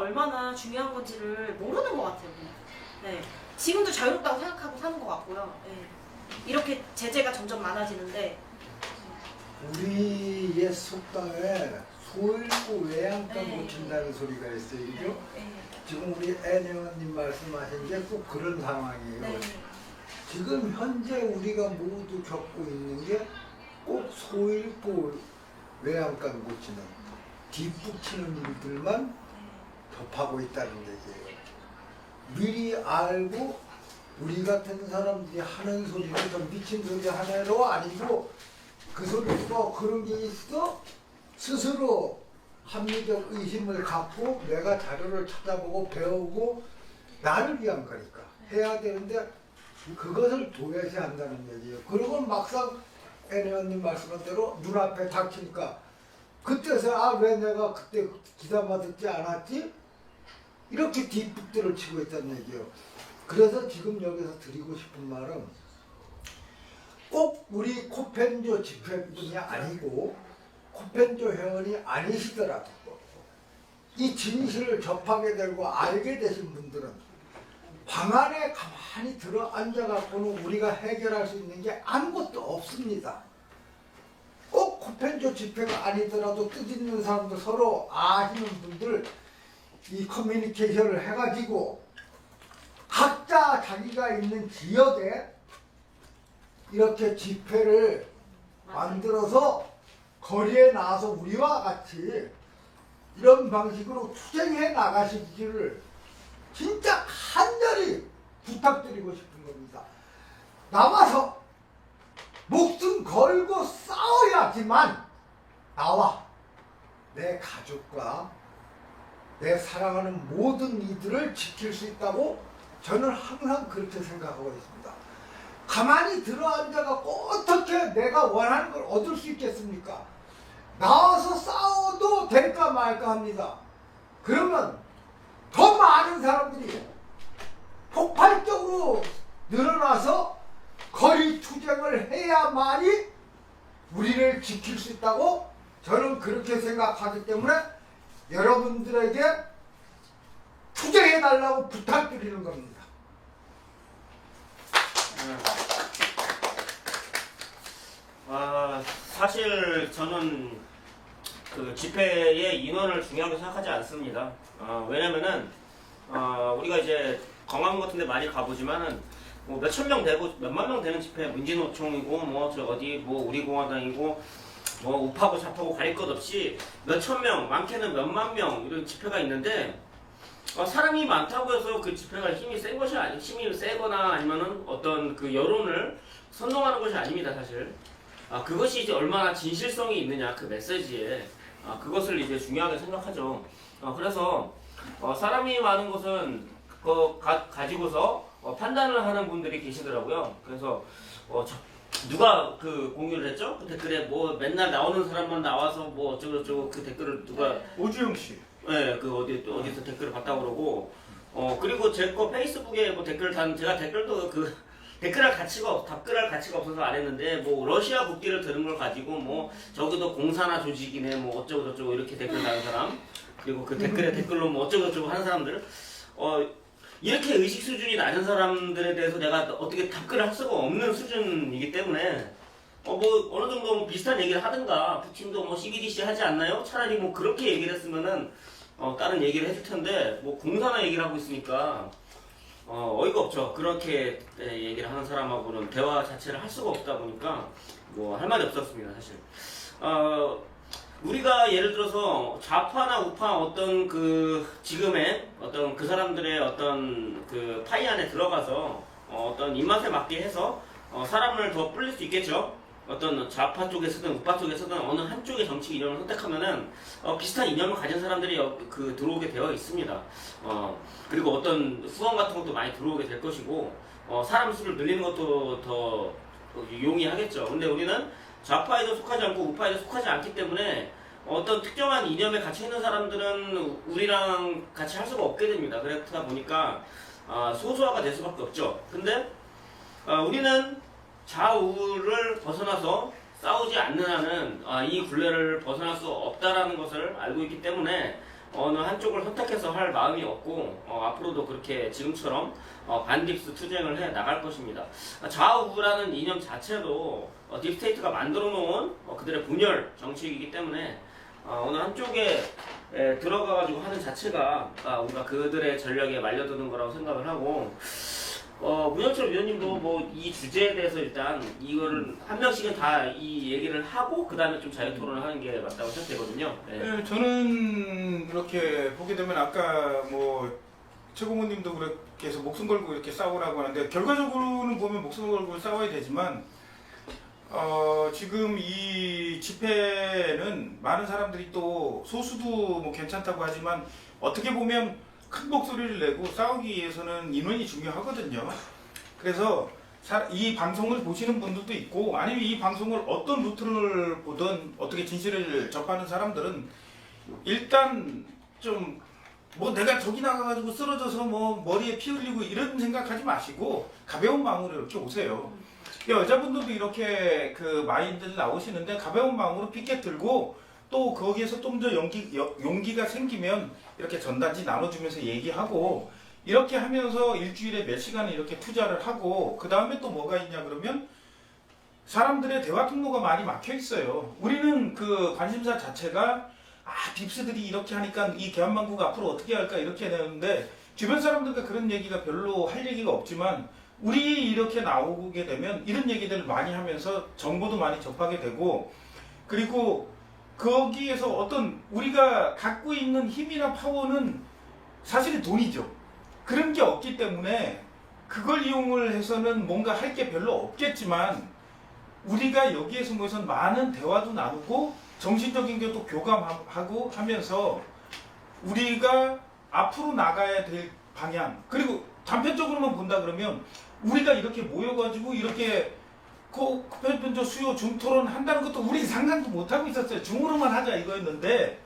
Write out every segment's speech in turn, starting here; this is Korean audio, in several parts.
얼마나 중요한 건지를 모르는 것 같아요. 그냥. 네. 지금도 자유롭다고 생각하고 사는 것 같고요. 네. 이렇게 제재가 점점 많아지는데 우리 옛 속담에 소 잃고 외양간 네. 고친다는 소리가 있어요. 그죠? 네. 지금 우리 애내원님 말씀하신 게 꼭 그런 상황이에요. 네. 지금 현재 우리가 모두 겪고 있는 게 꼭 소 잃고 외양간 고치는 뒷북치는 일들만 접하고 있다는 얘기예요. 미리 알고 우리 같은 사람들이 하는 소리를 좀 미친 소리 하나로 아니고 그 소리도 그런 게 있어 스스로 합리적 의심을 갖고 내가 자료를 찾아보고 배우고 나를 위한 거니까 해야 되는데 그것을 도외시한다는 얘기예요. 그리고 막상 애니언님 말씀한 대로 눈앞에 닥치니까 그때서 아 왜 내가 그때 기사만 듣지 않았지? 이렇게 뒷북들을 치고 있다는 얘기예요. 그래서 지금 여기서 드리고 싶은 말은 꼭 우리 코펜조 집회분이 아니고 코펜조 회원이 아니시더라도 이 진실을 접하게 되고 알게 되신 분들은 방 안에 가만히 들어 앉아갖고는 우리가 해결할 수 있는 게 아무것도 없습니다. 꼭 코펜조 집회가 아니더라도 뜻있는 사람들 서로 아시는 분들 이 커뮤니케이션을 해가지고 각자 자기가 있는 지역에 이렇게 집회를 만들어서 거리에 나와서 우리와 같이 이런 방식으로 투쟁해 나가시기를 진짜 간절히 부탁드리고 싶은 겁니다. 나와서 목숨 걸고 싸워야지만 나와 내 가족과 내 사랑하는 모든 이들을 지킬 수 있다고 저는 항상 그렇게 생각하고 있습니다. 가만히 들어앉아갖고 어떻게 내가 원하는 걸 얻을 수 있겠습니까? 나와서 싸워도 될까 말까 합니다. 그러면 더 많은 사람들이 폭발적으로 늘어나서 거리 투쟁을 해야만이 우리를 지킬 수 있다고 저는 그렇게 생각하기 때문에 여러분들에게 투쟁해달라고 부탁드리는 겁니다. 사실 저는 그 집회의 인원을 중요하게 생각하지 않습니다. 왜냐면은 우리가 이제 광화문 같은 데 많이 가보지만은 뭐 몇천 명 되고 몇만 명 되는 집회 민주노총이고 뭐 저 어디 뭐 우리공화당이고 뭐 우파고 좌파고 가릴 것 없이 몇천 명 많게는 몇만 명 이런 집회가 있는데 사람이 많다고 해서 그 집회가 힘이 센 것이 아니 힘이 세거나 아니면은 어떤 그 여론을 선동하는 것이 아닙니다. 사실 그것이 이제 얼마나 진실성이 있느냐 그 메시지에 그것을 이제 중요하게 생각하죠. 그래서 사람이 많은 것은 그거 가지고서 판단을 하는 분들이 계시더라고요. 그래서 누가 그 공유를 했죠? 그 댓글에 뭐 맨날 나오는 사람만 나와서 뭐 어쩌고저쩌고 그 댓글을 누가 오주영 씨. 네, 그 어디서 댓글을 봤다고 그러고 그리고 제 거 페이스북에 뭐 댓글을 제가 댓글도 그 댓글할 가치가 없어서 안 했는데 뭐 러시아 국기를 드는 걸 가지고 뭐 저기도 공산화 조직이네 뭐 어쩌고저쩌고 이렇게 댓글 다는 사람 그리고 그 댓글에 댓글로 뭐 어쩌고저쩌고 하는 사람들 이렇게 의식 수준이 낮은 사람들에 대해서 내가 어떻게 답글을 할 수가 없는 수준이기 때문에 뭐 어느 정도 뭐 비슷한 얘기를 하든가 푸틴도 뭐 CBDC 하지 않나요? 차라리 뭐 그렇게 얘기를 했으면은 다른 얘기를 해줄 텐데 뭐 공산화 얘기를 하고 있으니까 어이가 없죠. 그렇게 얘기를 하는 사람하고는 대화 자체를 할 수가 없다 보니까 뭐 할 말이 없었습니다. 사실 우리가 예를 들어서 좌파나 우파 어떤 그 지금의 어떤 그 사람들의 어떤 그 파이 안에 들어가서 어떤 입맛에 맞게 해서 사람을 더 불릴 수 있겠죠. 어떤 좌파 쪽에서든 우파 쪽에서든 어느 한쪽의 정치 이념을 선택하면은 비슷한 이념을 가진 사람들이 그 들어오게 되어 있습니다. 그리고 어떤 후원 같은 것도 많이 들어오게 될 것이고 사람 수를 늘리는 것도 더 용이하겠죠. 근데 우리는 좌파에도 속하지 않고 우파에도 속하지 않기 때문에 어떤 특정한 이념에 갇혀 있는 사람들은 우리랑 같이 할 수가 없게 됩니다. 그렇다 보니까 소수화가 될 수밖에 없죠. 근데 우리는 좌우를 벗어나서 싸우지 않는 한은 이 굴레를 벗어날 수 없다라는 것을 알고 있기 때문에 어느 한쪽을 선택해서 할 마음이 없고 앞으로도 그렇게 지금처럼 반딥스 투쟁을 해 나갈 것입니다. 좌우라는 이념 자체도 딥스테이트가 만들어 놓은 그들의 분열 정치이기 때문에 어느 한쪽에 들어가가지고 하는 자체가 우리가 그들의 전략에 말려드는 거라고 생각을 하고 문영철 위원님도 뭐 이 주제에 대해서 일단 이거를 한 명씩은 다 이 얘기를 하고 그 다음에 좀 자유 토론을 하는 게 맞다고 생각되거든요. 네. 네, 저는 이렇게 보게 되면 아까 뭐 최고모님도 그렇게 해서 목숨 걸고 이렇게 싸우라고 하는데 결과적으로는 보면 목숨 걸고 싸워야 되지만 지금 이 집회는 많은 사람들이 또 소수도 뭐 괜찮다고 하지만 어떻게 보면 큰 목소리를 내고 싸우기 위해서는 인원이 중요하거든요. 그래서 이 방송을 보시는 분들도 있고 아니면 이 방송을 어떤 루트를 보든 어떻게 진실을 접하는 사람들은 일단 좀 뭐 내가 저기 나가가지고 쓰러져서 뭐 머리에 피 흘리고 이런 생각하지 마시고 가벼운 마음으로 이렇게 오세요. 여자분들도 이렇게 그 마인드를 나오시는데 가벼운 마음으로 피켓 들고 또 거기에서 좀 더 용기가 생기면 이렇게 전단지 나눠주면서 얘기하고 이렇게 하면서 일주일에 몇 시간을 이렇게 투자를 하고 그 다음에 또 뭐가 있냐 그러면 사람들의 대화 통로가 많이 막혀 있어요. 우리는 그 관심사 자체가 빕스들이 이렇게 하니까 이 대한민국 앞으로 어떻게 할까 이렇게 되는데 주변 사람들과 그런 얘기가 별로 할 얘기가 없지만 우리 이렇게 나오게 되면 이런 얘기들을 많이 하면서 정보도 많이 접하게 되고 그리고 거기에서 어떤 우리가 갖고 있는 힘이나 파워는 사실은 돈이죠. 그런 게 없기 때문에 그걸 이용을 해서는 뭔가 할 게 별로 없겠지만 우리가 여기에서 모여서 많은 대화도 나누고 정신적인 것도 교감하고 하면서 우리가 앞으로 나가야 될 방향 그리고 단편적으로만 본다 그러면 우리가 이렇게 모여가지고 이렇게 편편적 수요 중토론 한다는 것도 우리 상상도 못하고 있었어요. 중으로만 하자 이거였는데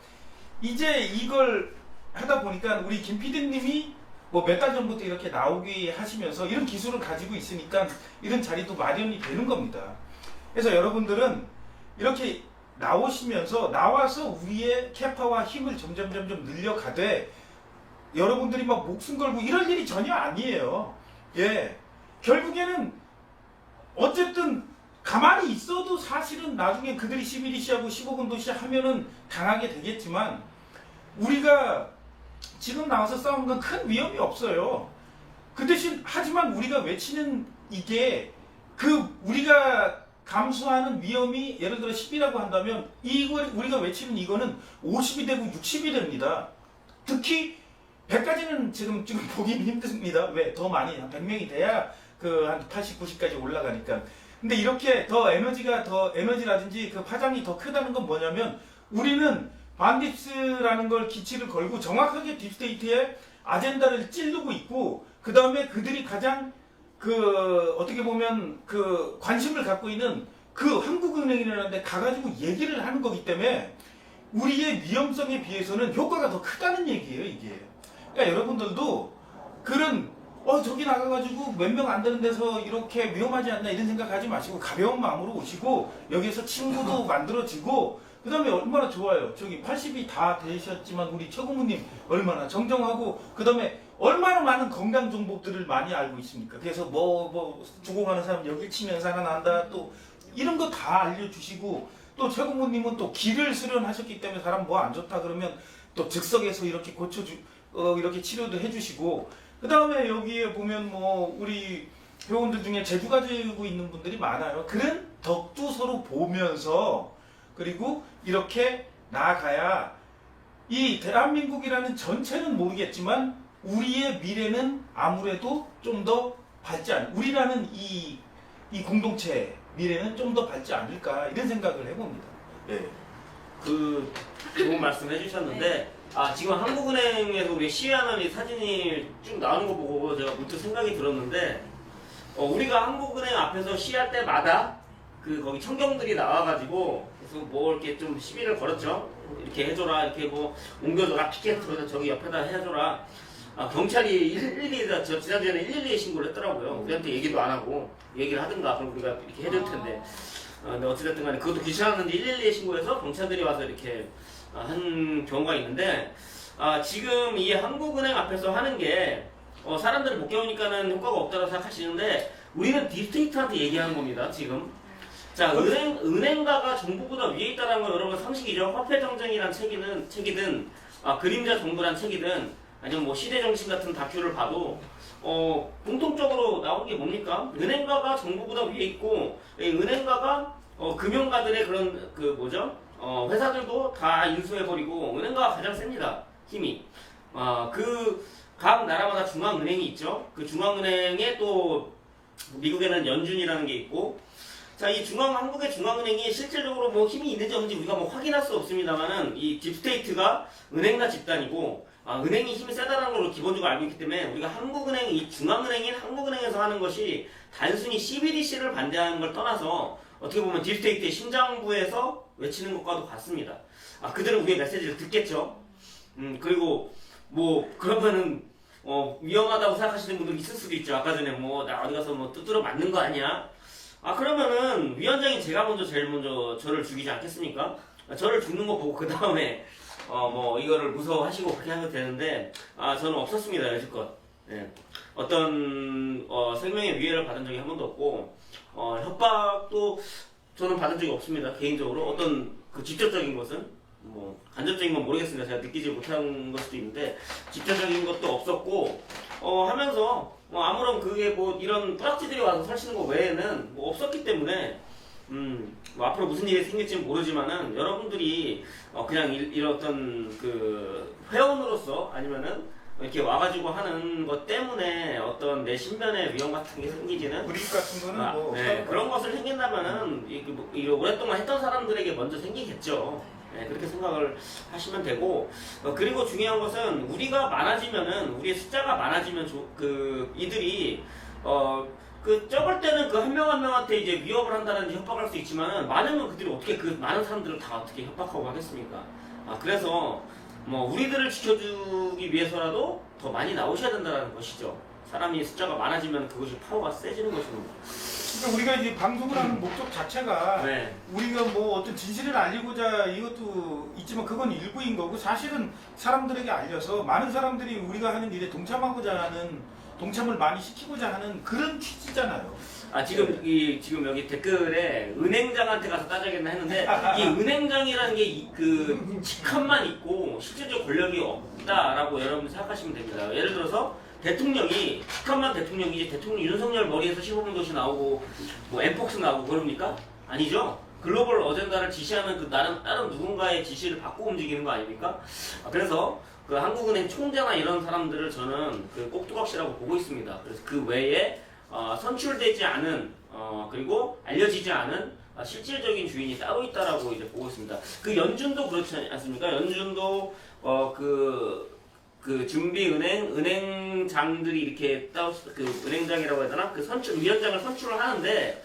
이제 이걸 하다 보니까 우리 김 PD님이 뭐 몇 달 전부터 이렇게 나오게 하시면서 이런 기술을 가지고 있으니까 이런 자리도 마련이 되는 겁니다. 그래서 여러분들은 이렇게 나오시면서 나와서 우리의 캐파와 힘을 점점 늘려가되 여러분들이 막 목숨 걸고 이럴 일이 전혀 아니에요. 예, 결국에는 어쨌든 가만히 있어도 사실은 나중에 그들이 11.2시하고 15분 도시 하면은 당하게 되겠지만 우리가 지금 나와서 싸우는 건 큰 위험이 없어요. 그 대신 하지만 우리가 외치는 이게 그 우리가 감수하는 위험이 예를 들어 10이라고 한다면 이걸 우리가 외치는 이거는 50이 되고 60이 됩니다. 특히 100까지는 지금 보기는 힘듭니다. 왜? 더 많이 한 100명이 돼야 그 한 80, 90까지 올라가니까. 근데 이렇게 더 에너지라든지 그 파장이 더 크다는 건 뭐냐면 우리는 반딥스라는 걸 기치를 걸고 정확하게 딥스테이트의 아젠다를 찌르고 있고 그 다음에 그들이 가장 그 어떻게 보면 그 관심을 갖고 있는 그 한국은행이라는 데 가가지고 얘기를 하는 거기 때문에 우리의 위험성에 비해서는 효과가 더 크다는 얘기예요 이게. 그러니까 여러분들도 그런 저기 나가가지고 몇 명 안 되는 데서 이렇게 위험하지 않나 이런 생각하지 마시고 가벼운 마음으로 오시고 여기에서 친구도 만들어지고 그 다음에 얼마나 좋아요. 저기 80이 다 되셨지만 우리 최고모님 얼마나 정정하고 그 다음에 얼마나 많은 건강 정보들을 많이 알고 있습니까? 그래서 뭐 죽어가는 사람 여기 치면 살아난다 또 이런 거 다 알려주시고 또 최고모님은 또 기를 수련하셨기 때문에 사람 뭐 안 좋다 그러면 또 즉석에서 이렇게 이렇게 치료도 해주시고 그 다음에 여기에 보면 뭐 우리 회원들 중에 재주 가지고 있는 분들이 많아요. 그런 덕도 서로 보면서 그리고 이렇게 나아가야 이 대한민국이라는 전체는 모르겠지만 우리의 미래는 아무래도 좀 더 밝지 우리라는 이 공동체 미래는 좀 더 밝지 않을까 이런 생각을 해봅니다. 네. 그 좋은 말씀 해주셨는데 지금 한국은행에서 우리 시위하는 이 사진이 쭉 나오는 거 보고 제가 문득 생각이 들었는데 우리가 한국은행 앞에서 시위할 때마다 그 거기 청경들이 나와가지고 그래서 뭐 이렇게 좀 시비를 걸었죠. 이렇게 해줘라 이렇게 뭐 옮겨줘라 피켓으로 저기 옆에다 해줘라. 경찰이 112에다 지난주에는 112에 신고를 했더라고요. 우리한테 얘기도 안 하고 얘기를 하든가 그럼 우리가 이렇게 해줄 텐데 근데 어찌됐든 간에 그것도 귀찮았는데 112에 신고해서 경찰들이 와서 이렇게 한 경우가 있는데 지금 이 한국은행 앞에서 하는 게 사람들이 못 겪으니까는 효과가 없다고 생각하시는데 우리는 딥스테이트한테 얘기하는 겁니다. 지금. 자, 은행가가 정부보다 위에 있다는 건 여러분 상식이죠. 화폐정쟁이란 책이든 그림자 정부란 책이든 아니면 뭐 시대정신 같은 다큐를 봐도 공통적으로 나오는 게 뭡니까? 은행가가 정부보다 위에 있고 이 은행가가 금융가들의 그런 그 뭐죠? 회사들도 다 인수해버리고 은행가가 가장 셉니다. 힘이. 그 각 나라마다 중앙은행이 있죠. 그 중앙은행에 또 미국에는 연준이라는 게 있고 자, 이 한국의 중앙은행이 실질적으로 뭐 힘이 있는지 없는지 우리가 뭐 확인할 수 없습니다만은 이 딥스테이트가 은행가 집단이고 은행이 힘이 세다는 걸 기본적으로 알고 있기 때문에 우리가 한국은행, 이 중앙은행인 한국은행에서 하는 것이 단순히 CBDC를 반대하는 걸 떠나서 어떻게 보면 딥스테이트의 심장부에서 외치는 것과도 같습니다. 그들은 우리의 메시지를 듣겠죠. 그리고 뭐 그러면은 위험하다고 생각하시는 분들 있을 수도 있죠. 아까 전에 뭐 나 어디 가서 뭐 두드려 맞는 거 아니야? 그러면은 위원장인 제가 제일 먼저 저를 죽이지 않겠습니까? 저를 죽는 거 보고 그 다음에 뭐 이거를 무서워하시고 그렇게 하면 되는데 저는 없었습니다. 여지껏. 예. 어떤 생명의 위해를 받은 적이 한 번도 없고 협박도 저는 받은 적이 없습니다. 개인적으로 어떤 그 직접적인 것은 뭐 간접적인 건 모르겠습니다. 제가 느끼지 못한 걸 수도 있는데 직접적인 것도 없었고 하면서 아무런 그게 뭐 이런 뿌락지들이 와서 설치는 거 외에는 뭐 없었기 때문에 뭐 앞으로 무슨 일이 생길지는 모르지만은 여러분들이 그냥 이런 어떤 그 회원으로서 아니면은 이렇게 와가지고 하는 것 때문에 어떤 내 신변의 위험 같은 게 생기지는 불이익 같은 거는 뭐 네, 그런 것을 생긴다면은 이거 오랫동안 했던 사람들에게 먼저 생기겠죠. 네, 그렇게 생각을 하시면 되고 그리고 중요한 것은 우리가 많아지면은 우리의 숫자가 많아지면 이들이 적을 때는 그 한 명 한 명한테 이제 위협을 한다든지 협박할 수 있지만은 많으면 그들이 어떻게 그 많은 사람들을 다 어떻게 협박하고 하겠습니까? 그래서 뭐 우리들을 지켜주기 위해서라도 더 많이 나오셔야 된다는 것이죠. 사람이 숫자가 많아지면 그것이 파워가 세지는 것입니다. 그러니까 우리가 이제 방송을 하는 목적 자체가 네. 우리가 뭐 어떤 진실을 알리고자 이것도 있지만 그건 일부인 거고 사실은 사람들에게 알려서 많은 사람들이 우리가 하는 일에 동참하고자 하는 동참을 많이 시키고자 하는 그런 취지잖아요. 지금 여기 댓글에 은행장한테 가서 따져야겠나 했는데 이 은행장이라는 게 그 직함만 있고 실질적 권력이 없다라고 여러분 생각하시면 됩니다. 예를 들어서 대통령이 직함만 대통령이지 대통령 윤석열 머리에서 15분 도시 나오고 뭐 엠폭스 나오고 그럽니까? 아니죠. 글로벌 어젠다를 지시하는 그 다른 누군가의 지시를 받고 움직이는 거 아닙니까? 그래서 그 한국은행 총재나 이런 사람들을 저는 그 꼭두각시라고 보고 있습니다. 그래서 그 외에 선출되지 않은 그리고 알려지지 않은 실질적인 주인이 따로 있다라고 이제 보고 있습니다. 그 연준도 그렇지 않습니까? 연준도 그 준비은행장들이 이렇게 그 은행장이라고 해야 되나? 그 위원장을 선출을 하는데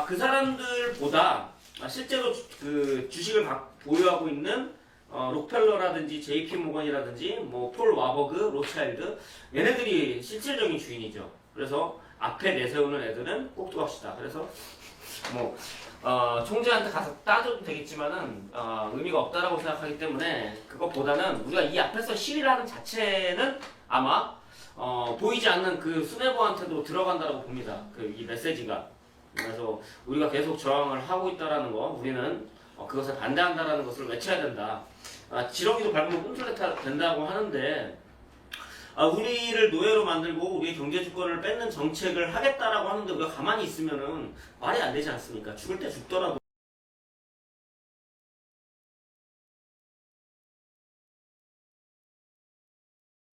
그 사람들보다 실제로 그 주식을 보유하고 있는 록펠러라든지 JP 모건이라든지 뭐 폴 와버그, 로차일드 얘네들이 실질적인 주인이죠. 그래서 앞에 내세우는 애들은 꼭두각시다. 그래서 뭐 총재한테 가서 따져도 되겠지만은 의미가 없다라고 생각하기 때문에 그것보다는 우리가 이 앞에서 시위를 하는 자체는 아마 보이지 않는 그 수뇌부한테도 들어간다라고 봅니다. 이 메시지가. 그래서 우리가 계속 저항을 하고 있다라는 거, 우리는 그것에 반대한다라는 것을 외쳐야 된다. 지렁이도 밟으면 꿈틀레 된다고 하는데 우리를 노예로 만들고 우리의 경제 주권을 뺏는 정책을 하겠다라고 하는데 우리가 가만히 있으면은 말이 안 되지 않습니까? 죽을 때 죽더라도